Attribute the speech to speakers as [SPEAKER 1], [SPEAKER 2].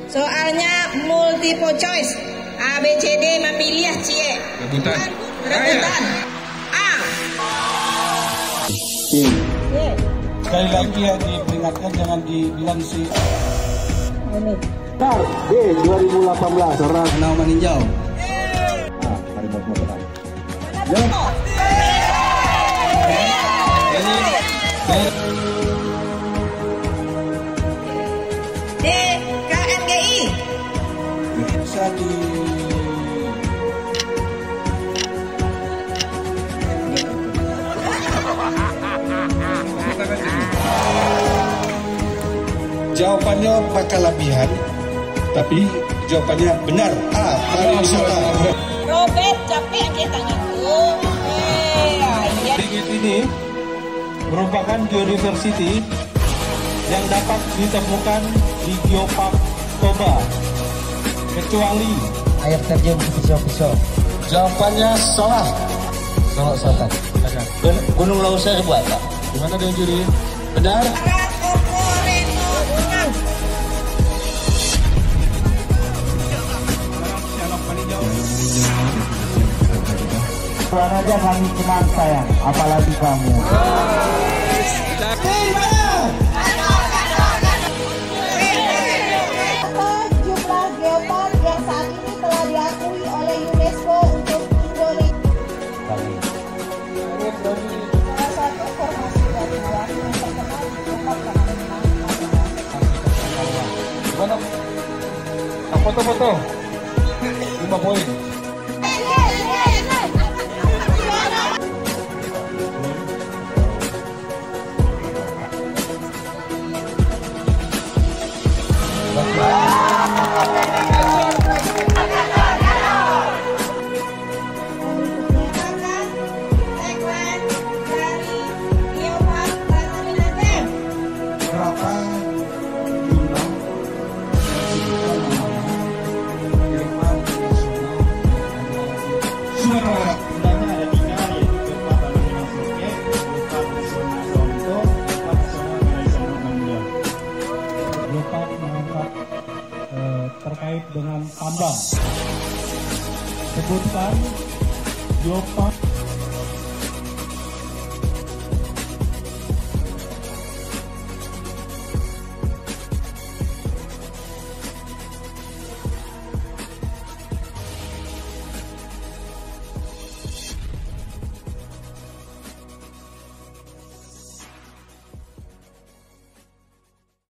[SPEAKER 1] Soalnya multiple choice. A, B, C, D memilih cie.
[SPEAKER 2] Rebutan.
[SPEAKER 1] Rebutan. A.
[SPEAKER 3] C.
[SPEAKER 4] Sekali lagi ya diperingatkan jangan dibilang si.
[SPEAKER 1] Ini.
[SPEAKER 3] B 2018 orang
[SPEAKER 4] Danau meninjau.
[SPEAKER 3] harimau Sumatera.
[SPEAKER 1] D. KMGI.
[SPEAKER 4] Bisa di jawabannya kelebihan, tapi jawabannya benar. A. Pariwisata.
[SPEAKER 1] Robert capek dia tanganku. Ayat.
[SPEAKER 4] Dingin ini merupakan biodiversity yang dapat ditemukan di Geopark Toba, kecuali
[SPEAKER 3] Air terjun pisau-pisau.
[SPEAKER 4] jawabannya salah.
[SPEAKER 3] Solok Selatan.
[SPEAKER 4] Gunung Leuser buat Pak. Gimana dengan juri? Benar?
[SPEAKER 3] Tuhan aja kami senang sayang, apalagi kamu.
[SPEAKER 1] Jumlah geopark yang saat ini telah diakui oleh UNESCO untuk Indonesia. Salah satu formasi dari alam yang terkenal di geopark karena
[SPEAKER 4] Gimana? Foto-foto. 5 poin. Berapa jumlah Sumatera?
[SPEAKER 5] Sebenarnya ada 3 yaitu Geopark Nasional Soke, Geopark Nasional Sonto, Geopark Nasional Tradisional Mandar. Geopark mengangkat terkait dengan tambang. Sebutkan Geopark